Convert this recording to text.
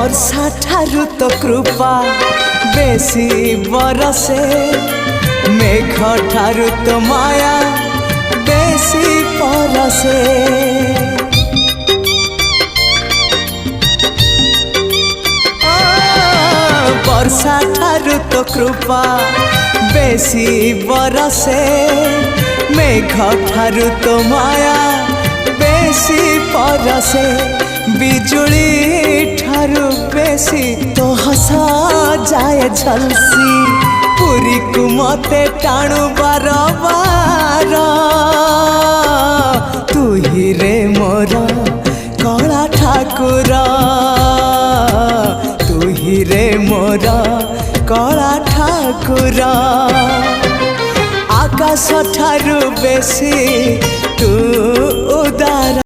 वर्षा ठारू तो कृपा बेसी बरसे, मेघ ठारू तो माया बेसी परसे। वर्षा ठारू तो कृपा बेसी बरसे, मेघ ठारू तो माया बेसी परसे। बिजुली ठारू बेसी तो हसा जाए झलसी, पुरी को मते टाणु बार बार। तू ही रे मोर कला ठाकुर, तू ही रे मोर कला ठाकुर। आकाश ठारू बेसी तू उदार।